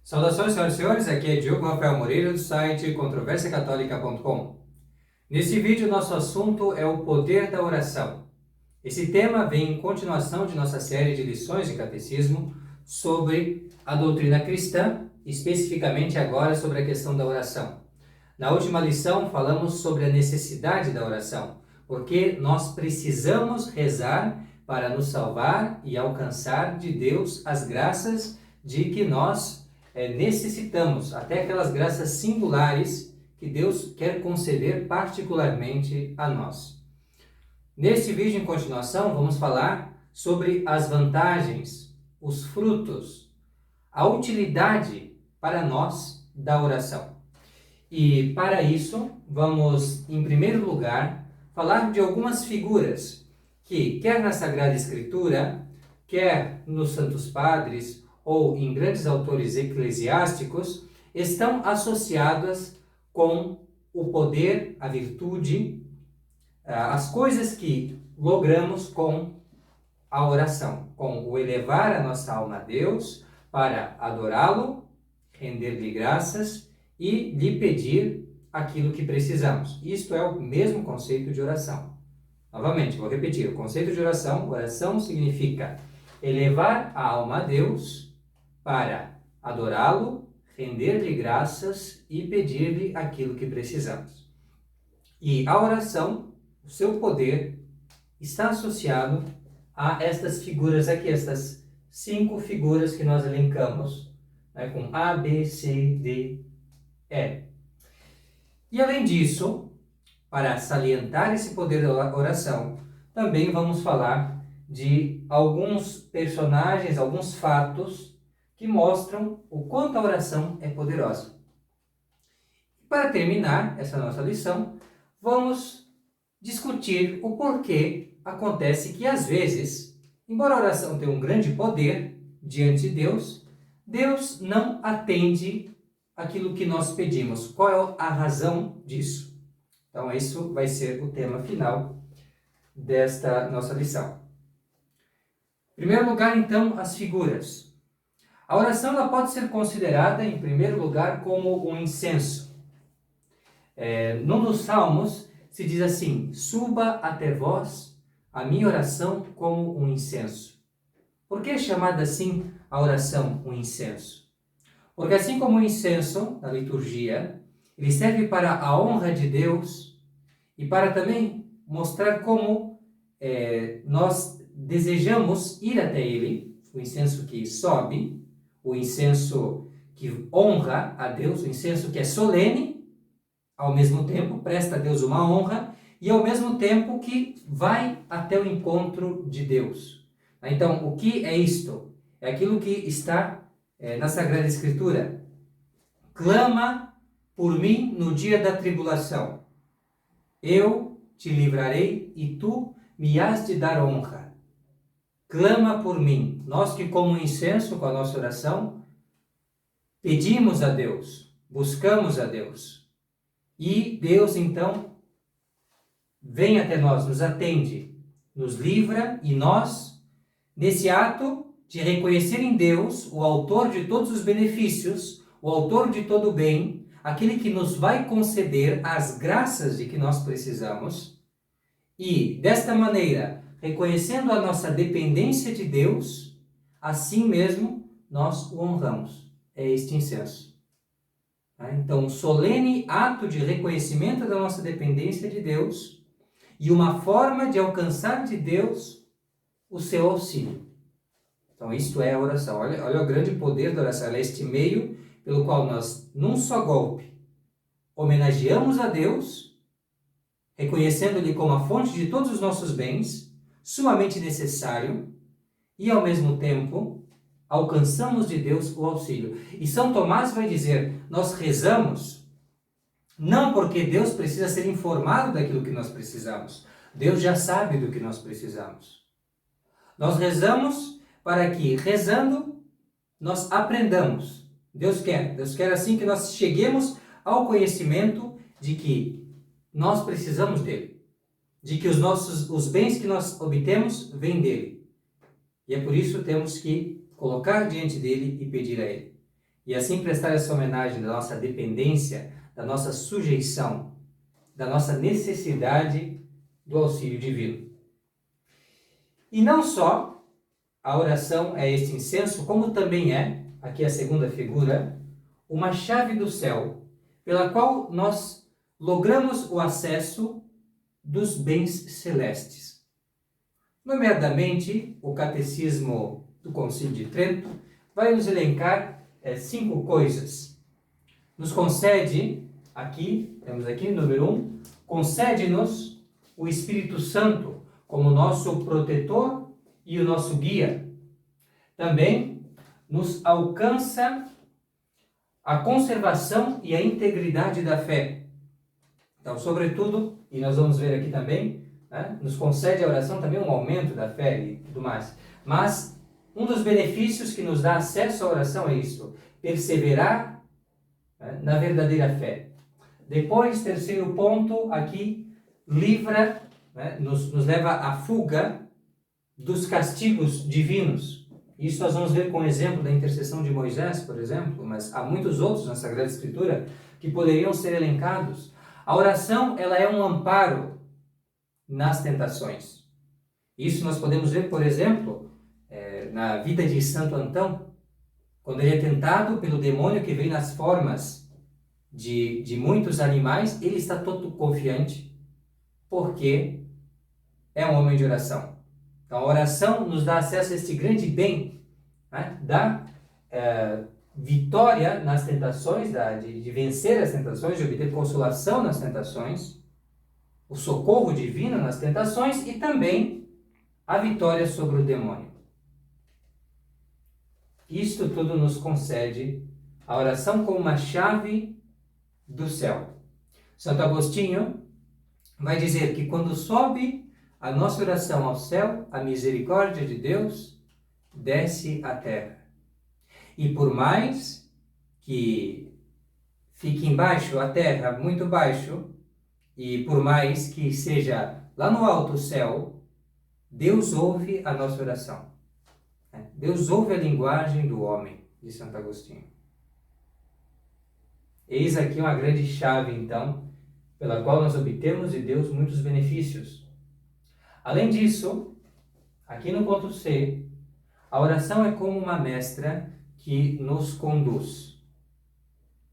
Saudações, senhoras e senhores, aqui é Diogo Rafael Moreira do site controversiacatólica.com. Nesse vídeo, nosso assunto é o poder da oração. Esse tema vem em continuação de nossa série de lições de catecismo sobre a doutrina cristã, especificamente agora sobre a questão da oração. Na última lição, falamos sobre a necessidade da oração, porque nós precisamos rezar para nos salvar e alcançar de Deus as graças de que nós necessitamos, até aquelas graças singulares que Deus quer conceder particularmente a nós. Neste vídeo, em continuação, vamos falar sobre as vantagens, os frutos, a utilidade para nós da oração. E para isso, vamos, em primeiro lugar, falar de algumas figuras que, quer na Sagrada Escritura, quer nos Santos Padres, ou em grandes autores eclesiásticos, estão associadas com o poder, a virtude, as coisas que logramos com a oração, com o elevar a nossa alma a Deus para adorá-lo, render-lhe graças e lhe pedir aquilo que precisamos. Isto é o mesmo conceito de oração. Novamente, vou repetir, o conceito de oração significa elevar a alma a Deus para adorá-lo, render-lhe graças e pedir-lhe aquilo que precisamos. E a oração, o seu poder, está associado a estas figuras aqui, estas 5 figuras que nós elencamos, né, com A, B, C, D, E. E além disso, para salientar esse poder da oração, também vamos falar de alguns personagens, alguns fatos que mostram o quanto a oração é poderosa. Para terminar essa nossa lição, vamos discutir o porquê acontece que, às vezes, embora a oração tenha um grande poder diante de Deus, Deus não atende aquilo que nós pedimos. Qual é a razão disso? Então, isso vai ser o tema final desta nossa lição. Em primeiro lugar, então, as figuras. A oração ela pode ser considerada, em primeiro lugar, como um incenso. Num dos Salmos se diz assim: suba até vós a minha oração como um incenso. Por que é chamada assim a oração um incenso? Porque assim como o incenso, na liturgia, ele serve para a honra de Deus e para também mostrar como nós desejamos ir até Ele, o incenso que sobe, o incenso que honra a Deus, o incenso que é solene, ao mesmo tempo presta a Deus uma honra e ao mesmo tempo que vai até o encontro de Deus. Então, o que é isto? É aquilo que está na Sagrada Escritura. Clama por mim no dia da tribulação. Eu te livrarei e tu me hás de dar honra. Clama por mim. Nós que, como incenso, com a nossa oração, pedimos a Deus, buscamos a Deus. E Deus, então, vem até nós, nos atende, nos livra e nós, nesse ato de reconhecer em Deus o autor de todos os benefícios, o autor de todo o bem, aquele que nos vai conceder as graças de que nós precisamos, e desta maneira, reconhecendo a nossa dependência de Deus, assim mesmo nós o honramos. É este incenso. Então, um solene ato de reconhecimento da nossa dependência de Deus e uma forma de alcançar de Deus o seu auxílio. Então, isto é a oração. Olha o grande poder da oração. Ela é este meio pelo qual nós, num só golpe, homenageamos a Deus, reconhecendo-lhe como a fonte de todos os nossos bens, sumamente necessário, e ao mesmo tempo alcançamos de Deus o auxílio. E São Tomás vai dizer, nós rezamos não porque Deus precisa ser informado daquilo que nós precisamos. Deus já sabe do que nós precisamos. Nós rezamos para que, rezando, nós aprendamos. Deus quer assim que nós cheguemos ao conhecimento de que nós precisamos dele, de que os bens que nós obtemos vêm dele. E é por isso que temos que colocar diante dele e pedir a ele. e assim prestar essa homenagem da nossa dependência, da nossa sujeição, da nossa necessidade do auxílio divino. E não só a oração é este incenso, como também é, aqui a segunda figura, uma chave do céu, pela qual nós logramos o acesso dos bens celestes. Nomeadamente, o Catecismo do Concílio de Trento vai nos elencar 5 coisas. Nos concede, temos aqui, número 1, concede-nos o Espírito Santo como nosso protetor e o nosso guia. Também nos alcança a conservação e a integridade da fé. Então, sobretudo, e nós vamos ver aqui também, nos concede a oração também um aumento da fé e tudo mais. Mas um dos benefícios que nos dá acesso à oração é isso: perseverar na verdadeira fé. Depois, terceiro ponto, aqui, livra, nos leva à fuga dos castigos divinos. Isso nós vamos ver com o exemplo da intercessão de Moisés, por exemplo, mas há muitos outros na Sagrada Escritura que poderiam ser elencados. A oração, ela é um amparo nas tentações. Isso nós podemos ver, por exemplo, na vida de Santo Antão, quando ele é tentado pelo demônio que vem nas formas de muitos animais, ele está todo confiante, porque é um homem de oração. Então, a oração nos dá acesso a este grande bem, da vitória nas tentações, de vencer as tentações, de obter consolação nas tentações, o socorro divino nas tentações e também a vitória sobre o demônio. Isto tudo nos concede a oração como uma chave do céu. Santo Agostinho vai dizer que quando sobe a nossa oração ao céu, a misericórdia de Deus desce à terra. E por mais que fique embaixo a terra, muito baixo, e por mais que seja lá no alto o céu, Deus ouve a nossa oração. Deus ouve a linguagem do homem, diz Santo Agostinho. Eis aqui uma grande chave, então, pela qual nós obtemos de Deus muitos benefícios. Além disso, aqui no ponto C, a oração é como uma mestra que nos conduz.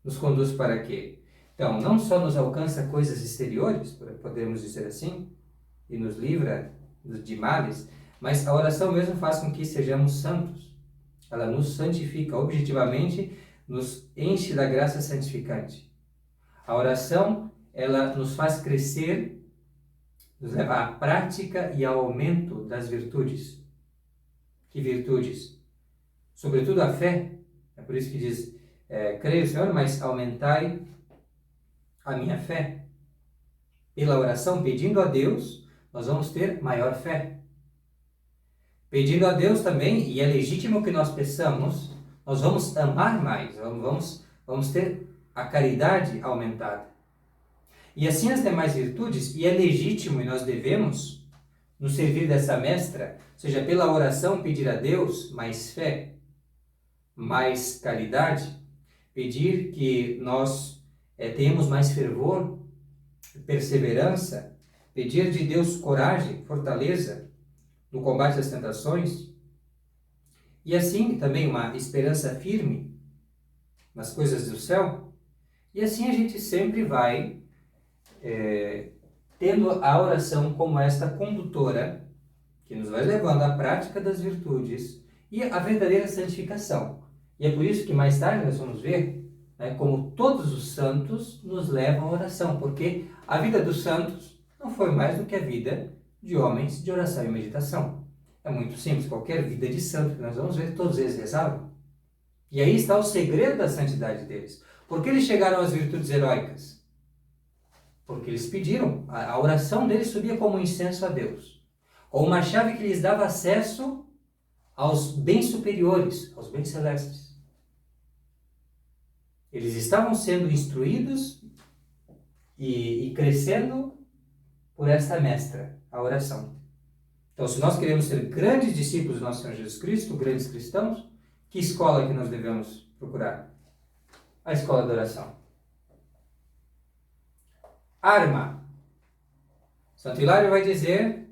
Nos conduz para quê? Então, não só nos alcança coisas exteriores, podemos dizer assim, e nos livra de males, mas a oração mesmo faz com que sejamos santos. Ela nos santifica, objetivamente, nos enche da graça santificante. A oração, ela nos faz crescer, nos leva à prática e ao aumento das virtudes. Que virtudes? Sobretudo a fé. É por isso que diz, creio, Senhor, mas aumentai a minha fé. Pela oração, pedindo a Deus, nós vamos ter maior fé. Pedindo a Deus também, e é legítimo que nós peçamos, nós vamos amar mais, vamos ter a caridade aumentada. E assim as demais virtudes, e é legítimo e nós devemos nos servir dessa mestra, seja pela oração pedir a Deus mais fé, mais caridade, pedir que nós tenhamos mais fervor, perseverança, pedir de Deus coragem, fortaleza no combate às tentações, e assim também uma esperança firme nas coisas do céu, e assim a gente sempre vai tendo a oração como esta condutora que nos vai levando à prática das virtudes e à verdadeira santificação. E é por isso que mais tarde nós vamos ver como todos os santos nos levam à oração, porque a vida dos santos não foi mais do que a vida de homens de oração e meditação. É muito simples, qualquer vida de santo que nós vamos ver, todos eles rezavam. E aí está o segredo da santidade deles. Por que eles chegaram às virtudes heróicas? Porque eles pediram, a oração deles subia como um incenso a Deus, ou uma chave que lhes dava acesso aos bens superiores, aos bens celestes. Eles estavam sendo instruídos e crescendo por esta mestra, a oração. Então, se nós queremos ser grandes discípulos do nosso Senhor Jesus Cristo, grandes cristãos, que escola que nós devemos procurar? a escola de oração. Arma. Santo Hilário vai dizer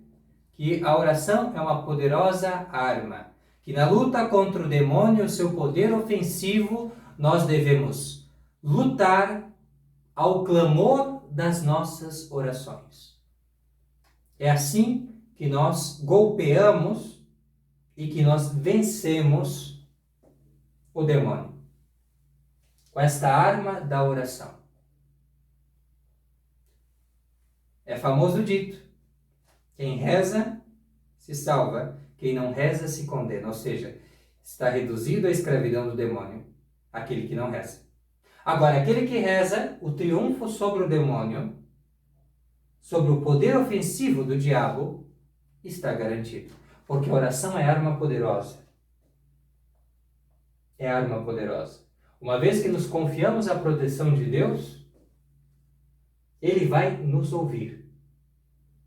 que a oração é uma poderosa arma, que na luta contra o demônio, o seu poder ofensivo, nós devemos lutar ao clamor das nossas orações. É assim que nós golpeamos e que nós vencemos o demônio, com esta arma da oração. É famoso dito: quem reza se salva, quem não reza se condena. Ou seja, está reduzido à escravidão do demônio aquele que não reza. Agora, aquele que reza, o triunfo sobre o demônio, sobre o poder ofensivo do diabo, está garantido. Porque a oração é arma poderosa. É arma poderosa. Uma vez que nos confiamos à proteção de Deus, Ele vai nos ouvir.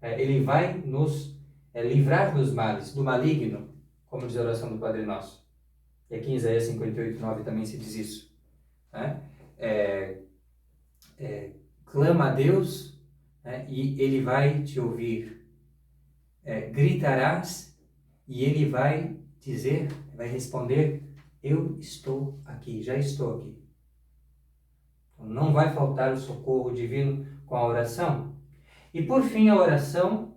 Ele vai nos livrar dos males, do maligno, como diz a oração do Padre Nosso. E aqui em Isaías 58:9 também se diz isso. Clama a Deus, e Ele vai te ouvir. Gritarás e Ele vai dizer, vai responder: eu estou aqui, já estou aqui. Não vai faltar o socorro divino com a oração. E por fim, a oração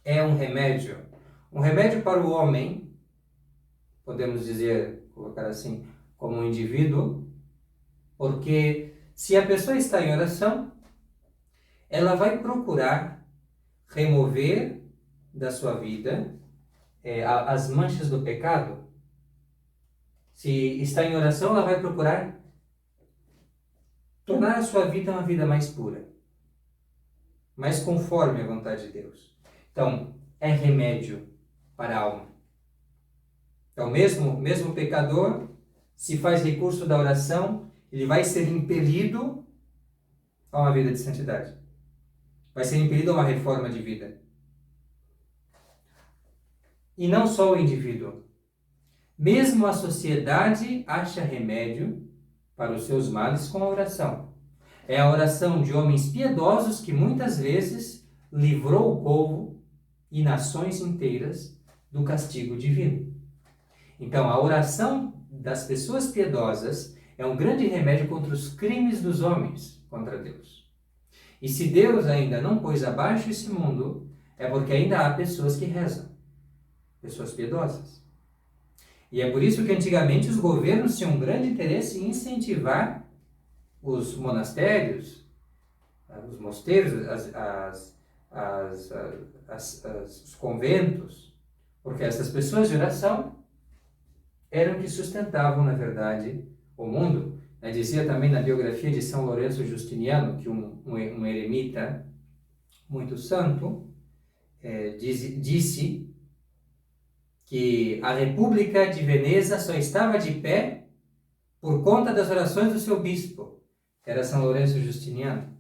é um remédio para o homem, podemos dizer, colocar assim, como um indivíduo, porque se a pessoa está em oração, ela vai procurar remover da sua vida as manchas do pecado. Se está em oração, ela vai procurar tornar a sua vida uma vida mais pura, mais conforme a vontade de Deus. Então, é remédio para a alma. Então, mesmo pecador, se faz recurso da oração, ele vai ser impelido a uma vida de santidade. Vai ser impelido a uma reforma de vida. E não só o indivíduo. Mesmo a sociedade acha remédio para os seus males com a oração. É a oração de homens piedosos que muitas vezes livrou o povo e nações inteiras do castigo divino. Então, a oração das pessoas piedosas é um grande remédio contra os crimes dos homens contra Deus. E se Deus ainda não pôs abaixo esse mundo, é porque ainda há pessoas que rezam, pessoas piedosas. E é por isso que antigamente os governos tinham um grande interesse em incentivar os monastérios, os mosteiros, os conventos, porque essas pessoas de oração eram que sustentavam, na verdade, o mundo. Dizia também na biografia de São Lourenço Justiniano, que um eremita muito santo disse que a República de Veneza só estava de pé por conta das orações do seu bispo, que era São Lourenço Justiniano.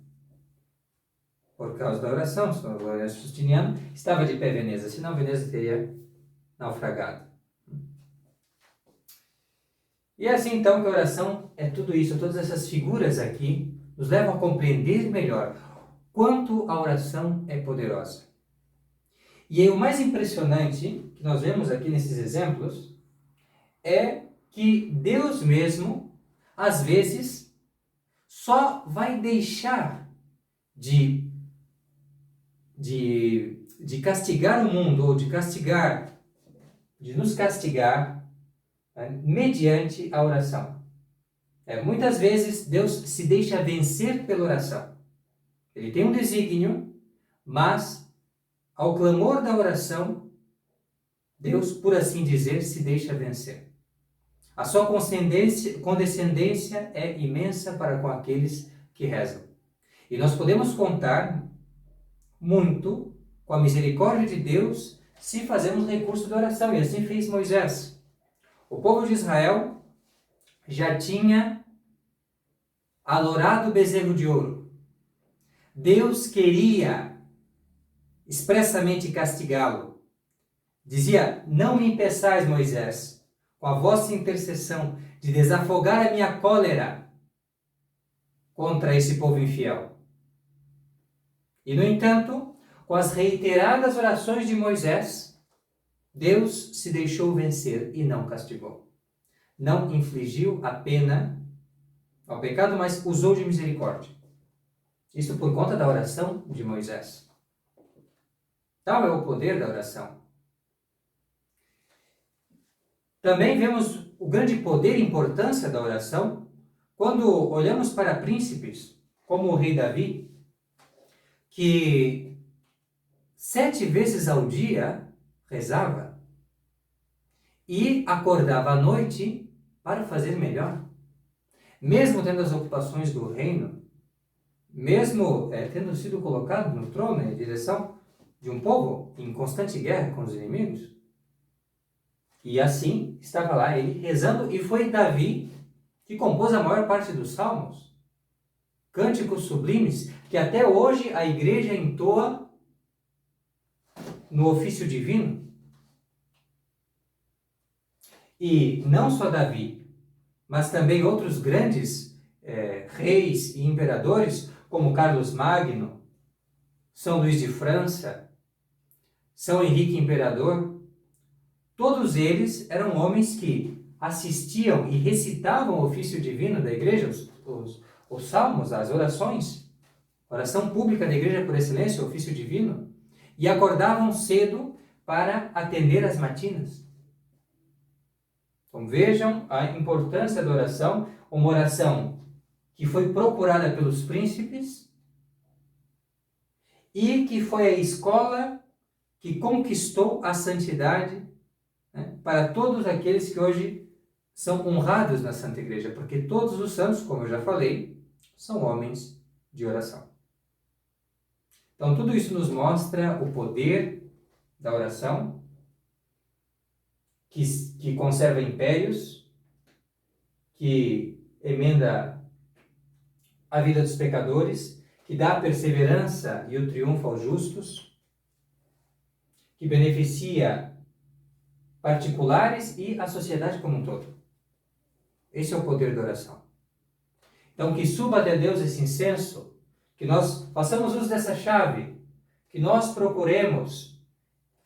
Por causa da oração, São Lourenço Justiniano estava de pé Veneza, senão Veneza teria naufragado. E é assim então que a oração é tudo isso, todas essas figuras aqui nos levam a compreender melhor quanto a oração é poderosa. E aí, o mais impressionante que nós vemos aqui nesses exemplos é que Deus mesmo, às vezes, só vai deixar de castigar o mundo, ou de nos castigar, mediante a oração. Muitas vezes Deus se deixa vencer pela oração. Ele tem um desígnio, mas ao clamor da oração, Deus, por assim dizer, se deixa vencer. A sua condescendência é imensa para com aqueles que rezam. E nós podemos contar muito com a misericórdia de Deus se fazemos recurso de oração. E assim fez Moisés. O povo de Israel já tinha adorado o bezerro de ouro. Deus queria expressamente castigá-lo. Dizia: não me impeçais, Moisés, com a vossa intercessão, de desafogar a minha cólera contra esse povo infiel. E, no entanto, com as reiteradas orações de Moisés, Deus se deixou vencer e não castigou. Não infligiu a pena ao pecado, mas usou de misericórdia. Isso por conta da oração de Moisés. Tal é o poder da oração. Também vemos o grande poder e importância da oração quando olhamos para príncipes, como o rei Davi, que 7 vezes ao dia rezava e acordava à noite para fazer melhor. Mesmo tendo as ocupações do reino, mesmo tendo sido colocado no trono em direção de um povo em constante guerra com os inimigos, e assim estava lá ele rezando, e foi Davi que compôs a maior parte dos salmos, cânticos sublimes que até hoje a igreja entoa no ofício divino. E não só Davi, mas também outros grandes reis e imperadores, como Carlos Magno, São Luís de França, São Henrique Imperador, todos eles eram homens que assistiam e recitavam o ofício divino da igreja, os salmos, as orações, oração pública da igreja por excelência, o ofício divino, e acordavam cedo para atender às matinas. Então vejam a importância da oração, uma oração que foi procurada pelos príncipes e que foi a escola que conquistou a santidade, né, para todos aqueles que hoje são honrados na Santa Igreja, porque todos os santos, como eu já falei, são homens de oração. Então tudo isso nos mostra o poder da oração, que conserva impérios, que emenda a vida dos pecadores, que dá a perseverança e o triunfo aos justos, que beneficia particulares e a sociedade como um todo. Esse é o poder da oração. Então, que suba até Deus esse incenso, que nós façamos uso dessa chave, que nós procuremos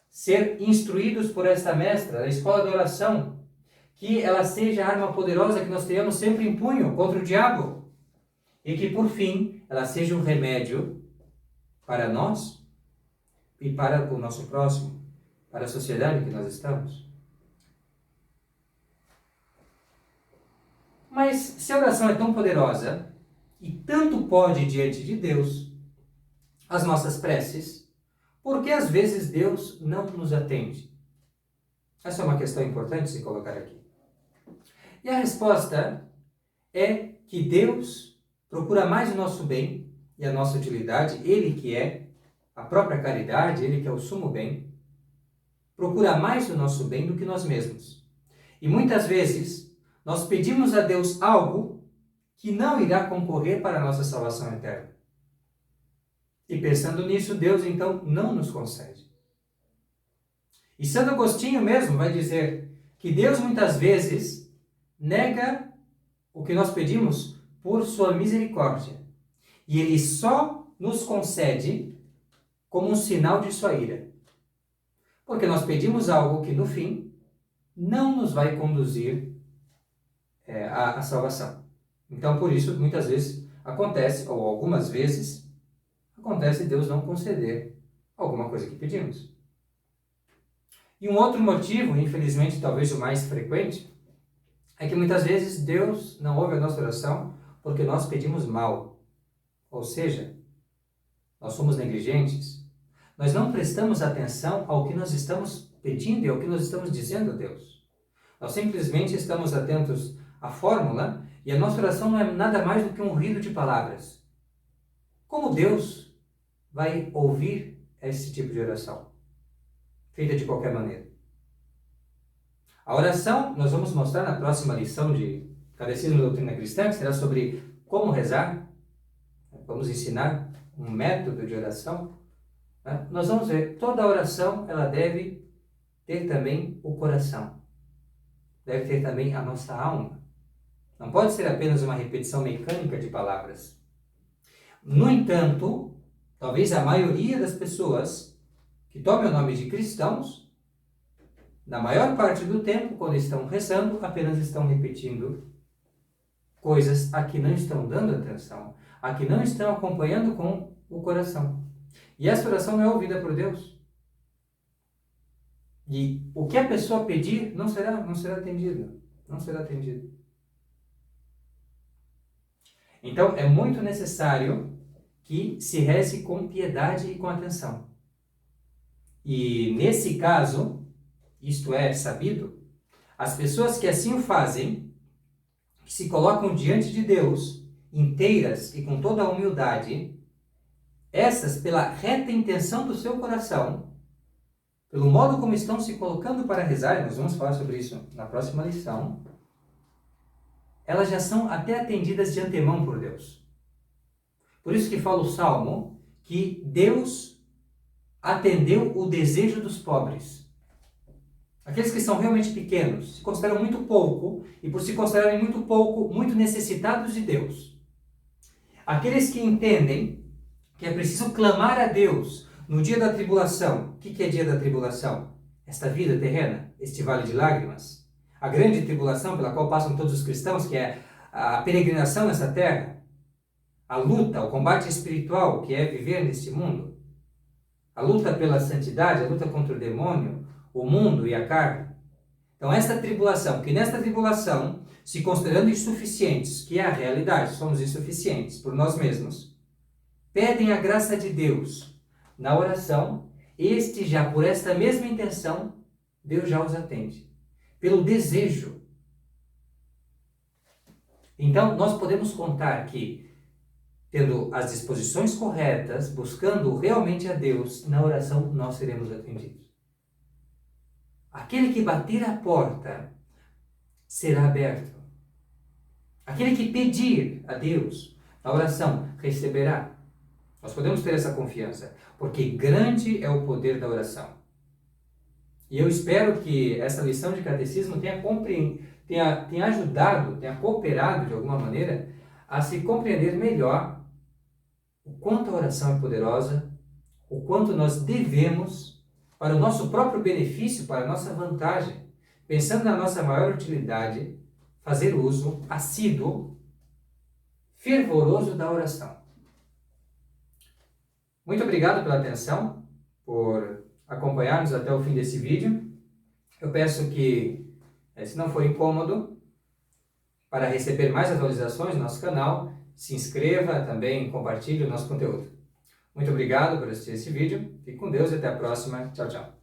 ser instruídos por esta mestra da escola da oração, que ela seja a arma poderosa que nós tenhamos sempre em punho contra o diabo, e que, por fim, ela seja um remédio para nós e para o nosso próximo, para a sociedade em que nós estamos. Mas se a oração é tão poderosa e tanto pode diante de Deus as nossas preces, por que às vezes Deus não nos atende? Essa é uma questão importante de se colocar aqui. E a resposta é que Deus procura mais o nosso bem e a nossa utilidade, Ele que é a própria caridade, Ele que é o sumo bem, procura mais o nosso bem do que nós mesmos. E muitas vezes nós pedimos a Deus algo que não irá concorrer para a nossa salvação eterna. E pensando nisso, Deus então não nos concede. E Santo Agostinho mesmo vai dizer que Deus muitas vezes nega o que nós pedimos por sua misericórdia. E Ele só nos concede como um sinal de sua ira. Porque nós pedimos algo que no fim não nos vai conduzir à salvação. Então por isso muitas vezes acontece, ou algumas vezes, acontece Deus não conceder alguma coisa que pedimos. E um outro motivo, infelizmente talvez o mais frequente, é que muitas vezes Deus não ouve a nossa oração porque nós pedimos mal. Ou seja, nós somos negligentes, nós não prestamos atenção ao que nós estamos pedindo e ao que nós estamos dizendo a Deus. Nós simplesmente estamos atentos à fórmula e a nossa oração não é nada mais do que um ruído de palavras. Como Deus vai ouvir esse tipo de oração, feita de qualquer maneira? A oração, nós vamos mostrar na próxima lição de Catecismo e Doutrina Cristã, que será sobre como rezar. Vamos ensinar um método de oração. Nós vamos ver, toda oração, ela deve ter também o coração. Deve ter também a nossa alma. Não pode ser apenas uma repetição mecânica de palavras. No entanto, talvez a maioria das pessoas que tomem o nome de cristãos, na maior parte do tempo, quando estão rezando, apenas estão repetindo coisas a que não estão dando atenção, a que não estão acompanhando com o coração. E essa oração não é ouvida por Deus. E o que a pessoa pedir não será atendido. Não será atendido. Então, é muito necessário que se reze com piedade e com atenção. E, nesse caso, isto é sabido, as pessoas que assim o fazem, que se colocam diante de Deus, inteiras e com toda a humildade, essas, pela reta intenção do seu coração, pelo modo como estão se colocando para rezar, nós vamos falar sobre isso na próxima lição, elas já são até atendidas de antemão por Deus. Por isso que fala o Salmo que Deus atendeu o desejo dos pobres. Aqueles que são realmente pequenos, se consideram muito pouco, e por se considerarem muito pouco, muito necessitados de Deus. Aqueles que entendem que é preciso clamar a Deus no dia da tribulação. O que é dia da tribulação? Esta vida terrena, este vale de lágrimas. A grande tribulação pela qual passam todos os cristãos, que é a peregrinação nessa terra. A luta, o combate espiritual, que é viver neste mundo. A luta pela santidade, a luta contra o demônio, o mundo e a carne. Então, esta tribulação, que nesta tribulação, se considerando insuficientes, que é a realidade, somos insuficientes por nós mesmos, pedem a graça de Deus na oração, já por esta mesma intenção, Deus já os atende. Pelo desejo. Então, nós podemos contar que, tendo as disposições corretas, buscando realmente a Deus, na oração nós seremos atendidos. Aquele que bater a porta será aberto. Aquele que pedir a Deus na oração receberá. Nós podemos ter essa confiança, porque grande é o poder da oração. E eu espero que essa lição de catecismo tenha ajudado, tenha cooperado de alguma maneira a se compreender melhor o quanto a oração é poderosa, o quanto nós devemos, para o nosso próprio benefício, para a nossa vantagem, pensando na nossa maior utilidade, fazer uso assíduo, fervoroso da oração. Muito obrigado pela atenção, por acompanhar-nos até o fim desse vídeo. Eu peço que, se não for incômodo, para receber mais atualizações do nosso canal, se inscreva também, compartilhe o nosso conteúdo. Muito obrigado por assistir esse vídeo. Fique com Deus e até a próxima. Tchau, tchau.